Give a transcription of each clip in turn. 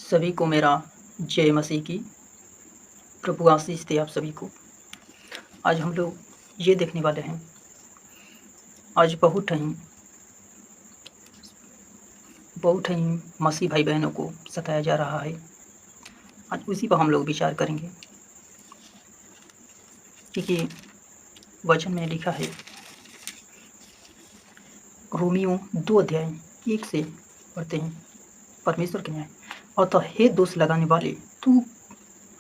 सभी को मेरा जय मसीह की। प्रभु आशीष दे आप सभी को। आज हम लोग ये देखने वाले हैं, आज बहुत ही मसीह भाई बहनों को सताया जा रहा है। आज उसी पर हम लोग विचार करेंगे, क्योंकि वचन में लिखा है, रोमियो 2 अध्याय 1 से पढ़ते हैं। परमेश्वर के न्याय। अतः हे दोष लगाने वाले, तू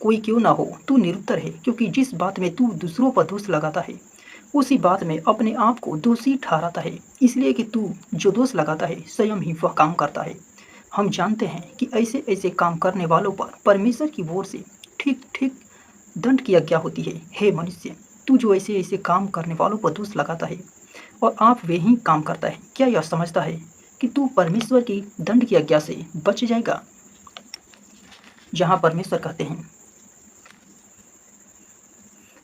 कोई क्यों ना हो, तू निरुत्तर है, क्योंकि जिस बात में तू दूसरों पर दोष लगाता है उसी बात में अपने आप को दोषी ठहराता है, इसलिए कि तू जो दोष लगाता है स्वयं ही वह काम करता है। हम जानते हैं कि ऐसे ऐसे काम करने वालों पर परमेश्वर की ओर से ठीक ठीक दंड की आज्ञा होती है। हे मनुष्य, तू जो ऐसे ऐसे काम करने वालों पर दोष लगाता है और आप वे ही काम करता है, क्या यह समझता है कि तू परमेश्वर की दंड की आज्ञा से बच जाएगा? जहाँ परमेश्वर कहते हैं,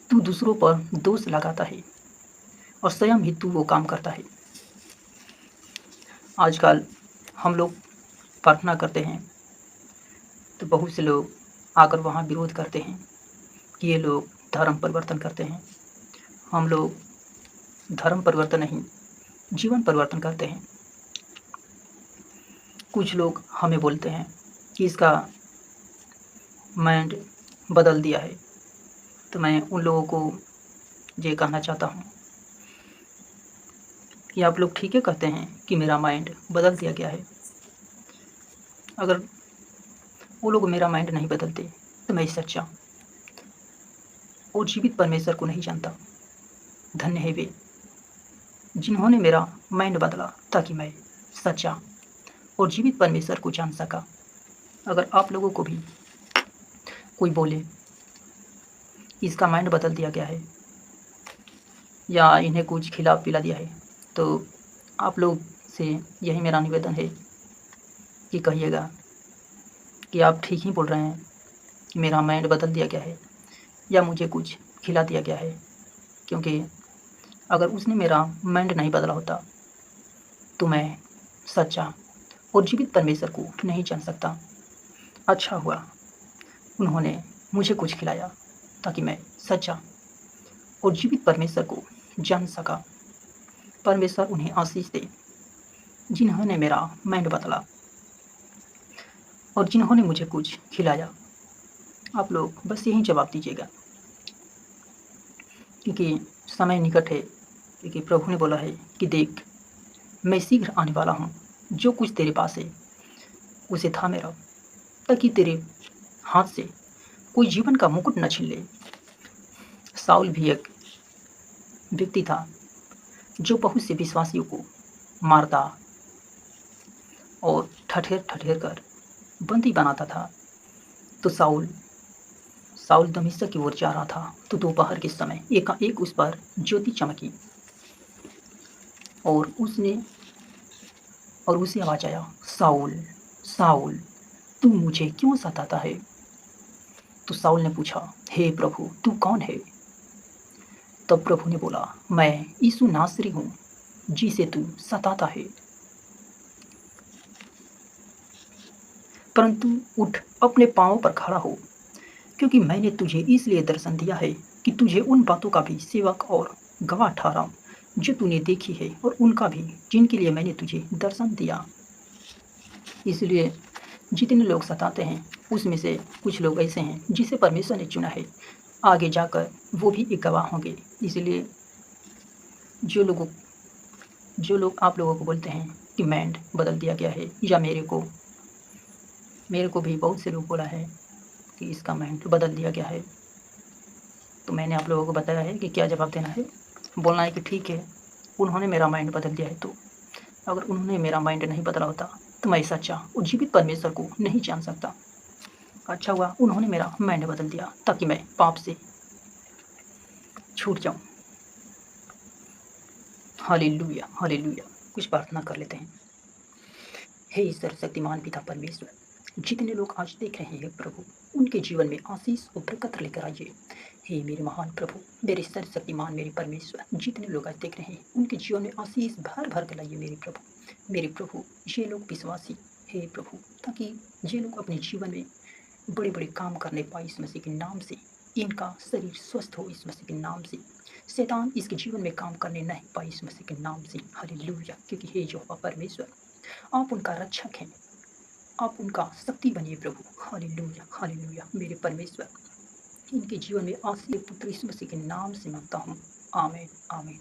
तू दूसरों पर दोष लगाता है और स्वयं ही तू वो काम करता है। आजकल हम लोग प्रार्थना करते हैं तो बहुत से लोग आकर वहाँ विरोध करते हैं कि ये लोग धर्म परिवर्तन करते हैं। हम लोग धर्म परिवर्तन नहीं, जीवन परिवर्तन करते हैं। कुछ लोग हमें बोलते हैं कि इसका माइंड बदल दिया है, तो मैं उन लोगों को ये कहना चाहता हूँ कि आप लोग ठीक है कहते हैं कि मेरा माइंड बदल दिया गया है। अगर वो लोग मेरा माइंड नहीं बदलते तो मैं सच्चा और जीवित परमेश्वर को नहीं जानता। धन्य है वे जिन्होंने मेरा माइंड बदला, ताकि मैं सच्चा और जीवित परमेश्वर को जान सका। अगर आप लोगों को भी कोई बोले कि इसका माइंड बदल दिया गया है या इन्हें कुछ खिला पिला दिया है, तो आप लोग से यही मेरा निवेदन है कि कहिएगा कि आप ठीक ही बोल रहे हैं कि मेरा माइंड बदल दिया गया है या मुझे कुछ खिला दिया गया है, क्योंकि अगर उसने मेरा माइंड नहीं बदला होता तो मैं सच्चा और जीवित परमेश्वर को नहीं जान सकता। अच्छा हुआ उन्होंने मुझे कुछ खिलाया ताकि मैं सच्चा और जीवित परमेश्वर को जान सका। परमेश्वर उन्हें आशीष दे जिन्होंने मेरा माइंड बदला और जिन्होंने मुझे कुछ खिलाया। आप लोग बस यही जवाब दीजिएगा, क्योंकि समय निकट है। क्योंकि प्रभु ने बोला है कि देख, मैं शीघ्र आने वाला हूँ। जो कुछ तेरे पास है उसे थामे रहो, ताकि तेरे हाथ से कोई जीवन का मुकुट न छीन ले। साउल भी एक व्यक्ति था जो बहुत से विश्वासियों को मारता और ठठेर ठठेर कर बंदी बनाता था। तो साउल दमिश्क की ओर जा रहा था, तो दोपहर के समय एकाएक उस पर ज्योति चमकी और उसे आवाज आया, साउल साउल, तू मुझे क्यों सताता है? तो साउल ने पूछा, हे प्रभु, तू कौन है? तब प्रभु ने बोला, मैं यीशु नासरी हूँ जिसे तू सताता है। परंतु उठ, अपने पांवों पर खड़ा हो, क्योंकि मैंने तुझे इसलिए दर्शन दिया है कि तुझे उन बातों का भी सेवक और गवाह ठहराऊं जो तूने देखी है, और उनका भी जिनके लिए मैंने तुझे दर्शन दिया। इसलिए जितने लोग सताते हैं उसमें से कुछ लोग ऐसे हैं जिसे परमेश्वर ने चुना है, आगे जाकर वो भी एक गवाह होंगे। इसलिए जो लोग आप लोगों को बोलते हैं कि माइंड बदल दिया गया है, या मेरे को भी बहुत से लोग बोला है कि इसका माइंड बदल दिया गया है, तो मैंने आप लोगों को बताया है कि क्या जवाब देना है। बोलना है कि ठीक है, उन्होंने मेरा माइंड बदल दिया है। तो अगर उन्होंने मेरा माइंड नहीं बदला होता तो मैं सच्चा और जीवित परमेश्वर को नहीं जान सकता। अच्छा हुआ उन्होंने मेरा माइंड बदल दिया ताकि मैं पाप से छूट जाऊं। Hallelujah hallelujah. कुछ प्रार्थना कर लेते हैं। हे सर्वशक्तिमान पिता परमेश्वर, जितने लोग आज देख रहे हैं प्रभु, उनके जीवन में आशीष और बरकत लेकर आइए। हे मेरे महान प्रभु, मेरे सर्वशक्तिमान, मेरे परमेश्वर, जितने लोग आज देख रहे हैं उनके जीवन में आशीष भर भर कर लाइए मेरे प्रभु। ये लोग विश्वासी हे प्रभु, ताकि ये लोग अपने जीवन में बड़े-बड़े काम करने पाए इस मसीह के नाम से। इनका शरीर स्वस्थ हो इस मसीह के नाम से। शैतान इसके जीवन में काम करने नहीं पाए इस मसीह के नाम से। हालेलुया! क्योंकि हे यहोवा परमेश्वर, आप उनका रक्षक हैं। आप उनका शक्ति बनिए प्रभु। हालेलुया! हालेलुया! मेरे परमेश्वर, इनके जीवन में आशीष पुत्र यीशु मसीह के नाम से माँगता हूँ। आमीन, आमीन।